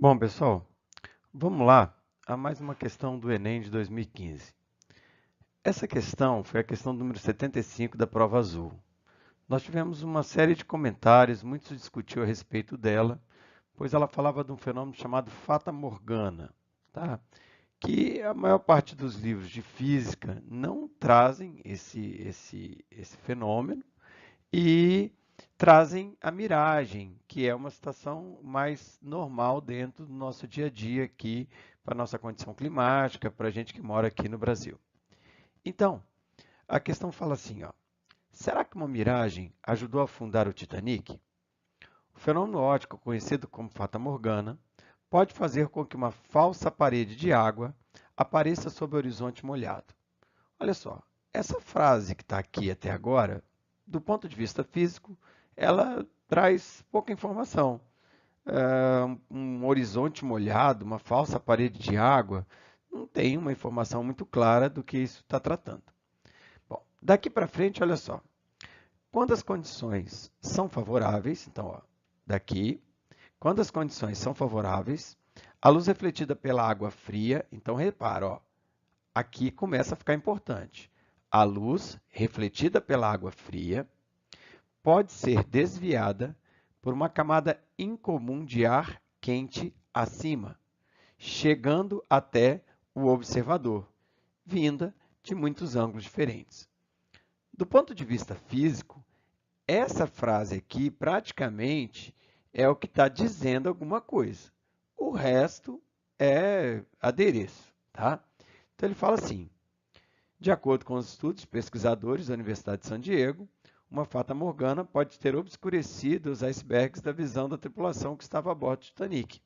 Bom, pessoal, vamos lá a mais uma questão do Enem de 2015. Essa questão foi a questão número 75 da prova azul. Nós tivemos uma série de comentários, muito se discutiu a respeito dela, pois ela falava de um fenômeno chamado Fata Morgana, tá? Que a maior parte dos livros de física não trazem esse fenômeno e trazem a miragem, que é uma situação mais normal dentro do nosso dia a dia aqui, para a nossa condição climática, para a gente que mora aqui no Brasil. Então, a questão fala assim, ó, será que uma miragem ajudou a afundar o Titanic? O fenômeno óptico, conhecido como Fata Morgana, pode fazer com que uma falsa parede de água apareça sob o horizonte molhado. Olha só, essa frase que está aqui até agora, do ponto de vista físico, ela traz pouca informação. Um horizonte molhado, uma falsa parede de água, não tem uma informação muito clara do que isso está tratando. Bom, daqui para frente, olha só. Quando as condições são favoráveis, então, ó, daqui, quando as condições são favoráveis, a luz refletida pela água fria, então repara, ó, aqui começa a ficar importante. A luz refletida pela água fria pode ser desviada por uma camada incomum de ar quente acima, chegando até o observador, vinda de muitos ângulos diferentes. Do ponto de vista físico, essa frase aqui praticamente é o que está dizendo alguma coisa. O resto é adereço, tá? Então ele fala assim: de acordo com os estudos pesquisadores da Universidade de San Diego, uma fata morgana pode ter obscurecido os icebergs da visão da tripulação que estava a bordo do Titanic.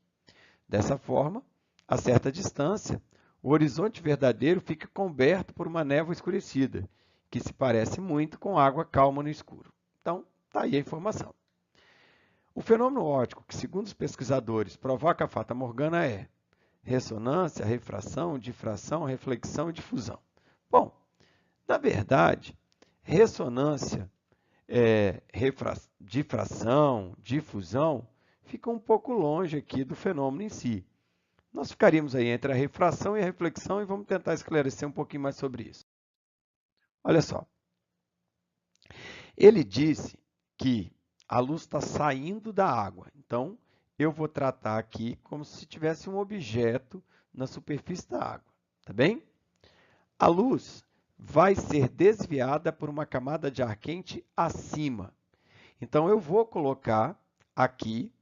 Dessa forma, a certa distância, o horizonte verdadeiro fica coberto por uma névoa escurecida, que se parece muito com água calma no escuro. Então, está aí a informação. O fenômeno óptico que, segundo os pesquisadores, provoca a fata morgana é ressonância, refração, difração, reflexão e difusão. Bom, na verdade, ressonância, difração, difusão, ficam um pouco longe aqui do fenômeno em si. Nós ficaríamos aí entre a refração e a reflexão e vamos tentar esclarecer um pouquinho mais sobre isso. Olha só, ele disse que a luz está saindo da água. Então, eu vou tratar aqui como se tivesse um objeto na superfície da água, tá bem? A luz vai ser desviada por uma camada de ar quente acima. Então, eu vou colocar aqui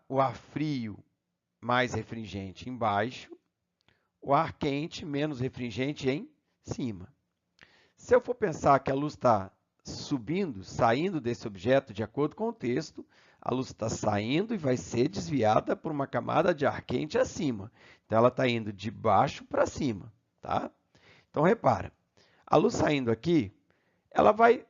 o ar frio mais refringente embaixo, o ar quente menos refringente em cima. Se eu for pensar que a luz está subindo, saindo desse objeto de acordo com o texto, a luz está saindo e vai ser desviada por uma camada de ar quente acima. Então, ela está indo de baixo para cima, tá? Então, repara, a luz saindo aqui, ela vai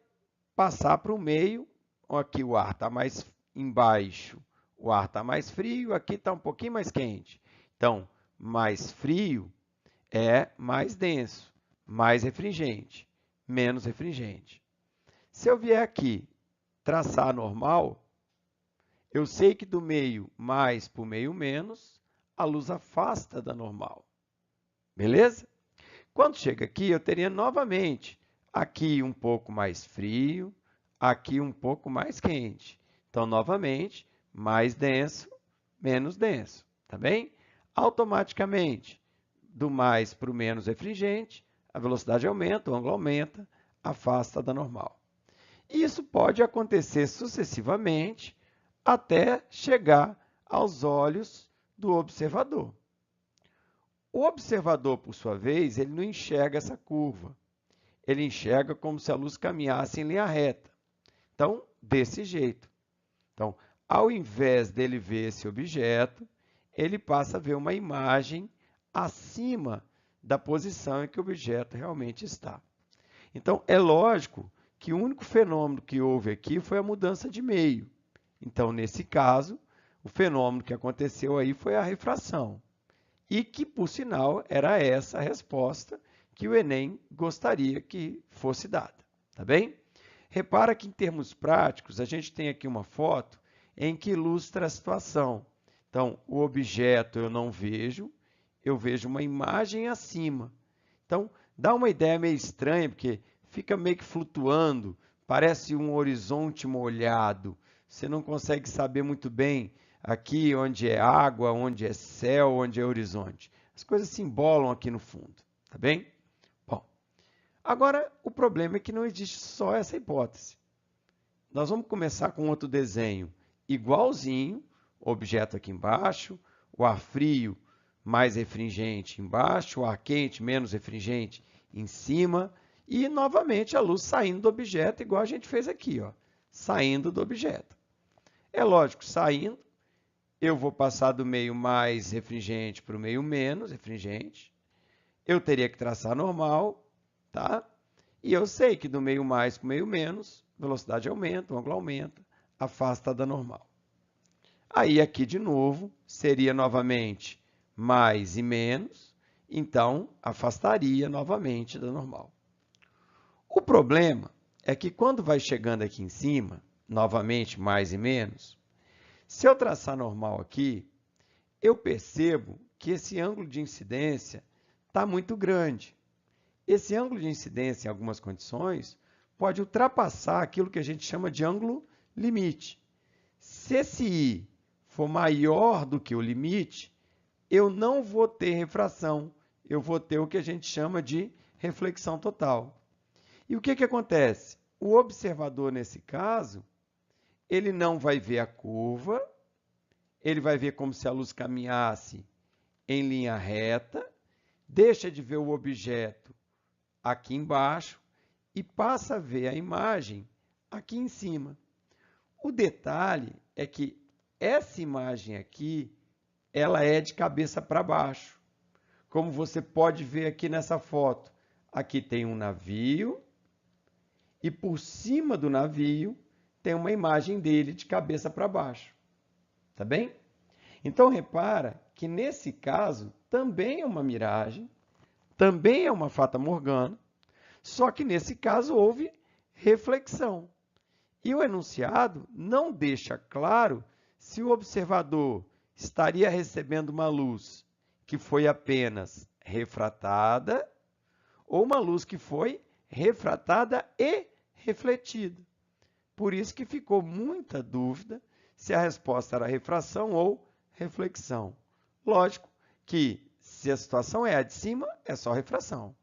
passar para o meio, aqui o ar está mais embaixo, o ar está mais frio, aqui está um pouquinho mais quente. Então, mais frio é mais denso, mais refringente, menos refringente. Se eu vier aqui traçar normal, eu sei que do meio mais para o meio menos, a luz afasta da normal. Beleza? Quando chega aqui, eu teria novamente aqui um pouco mais frio, aqui um pouco mais quente. Então, novamente, mais denso, menos denso, tá bem? Automaticamente, do mais para o menos refringente, a velocidade aumenta, o ângulo aumenta, afasta da normal. Isso pode acontecer sucessivamente até chegar aos olhos do observador. O observador, por sua vez, ele não enxerga essa curva. Ele enxerga como se a luz caminhasse em linha reta. Então, desse jeito. Então, ao invés dele ver esse objeto, ele passa a ver uma imagem acima da posição em que o objeto realmente está. Então, é lógico que o único fenômeno que houve aqui foi a mudança de meio. Então, nesse caso, o fenômeno que aconteceu aí foi a refração. E que, por sinal, era essa a resposta que o Enem gostaria que fosse dada. Tá bem? Repara que, em termos práticos, a gente tem aqui uma foto em que ilustra a situação. Então, o objeto eu não vejo, eu vejo uma imagem acima. Então, dá uma ideia meio estranha, porque fica meio que flutuando, parece um horizonte molhado. Você não consegue saber muito bem aqui onde é água, onde é céu, onde é horizonte. As coisas se embolam aqui no fundo, tá bem? Bom, agora o problema é que não existe só essa hipótese. Nós vamos começar com outro desenho igualzinho, objeto aqui embaixo, o ar frio mais refringente embaixo, o ar quente menos refringente em cima, e novamente a luz saindo do objeto, igual a gente fez aqui, ó, saindo do objeto. É lógico, saindo, eu vou passar do meio mais refringente para o meio menos refringente. Eu teria que traçar normal, tá? E eu sei que do meio mais para o meio menos, velocidade aumenta, o ângulo aumenta, afasta da normal. Aí aqui de novo, seria novamente mais e menos, então afastaria novamente da normal. O problema é que quando vai chegando aqui em cima, novamente mais e menos, se eu traçar normal aqui, eu percebo que esse ângulo de incidência está muito grande. Esse ângulo de incidência, em algumas condições, pode ultrapassar aquilo que a gente chama de ângulo limite. Se esse I for maior do que o limite, eu não vou ter refração, eu vou ter o que a gente chama de reflexão total. E o que acontece? O observador, nesse caso, ele não vai ver a curva, ele vai ver como se a luz caminhasse em linha reta, deixa de ver o objeto aqui embaixo e passa a ver a imagem aqui em cima. O detalhe é que essa imagem aqui, ela é de cabeça para baixo. Como você pode ver aqui nessa foto, aqui tem um navio e por cima do navio tem uma imagem dele de cabeça para baixo. Tá bem? Então, repara que nesse caso também é uma miragem, também é uma fata morgana, só que nesse caso houve reflexão. E o enunciado não deixa claro se o observador estaria recebendo uma luz que foi apenas refratada ou uma luz que foi refratada e refletida. Por isso que ficou muita dúvida se a resposta era refração ou reflexão. Lógico que se a situação é a de cima, é só refração.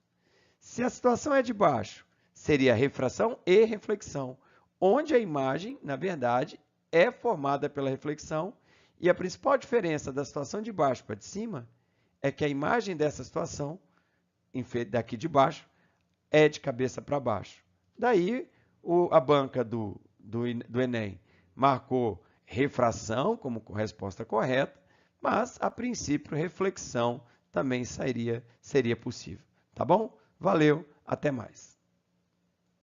Se a situação é de baixo, seria refração e reflexão, onde a imagem, na verdade, é formada pela reflexão, e a principal diferença da situação de baixo para de cima é que a imagem dessa situação, daqui de baixo, é de cabeça para baixo. Daí, a banca do Enem marcou refração como resposta correta, mas, a princípio, reflexão também seria possível. Tá bom? Valeu, até mais.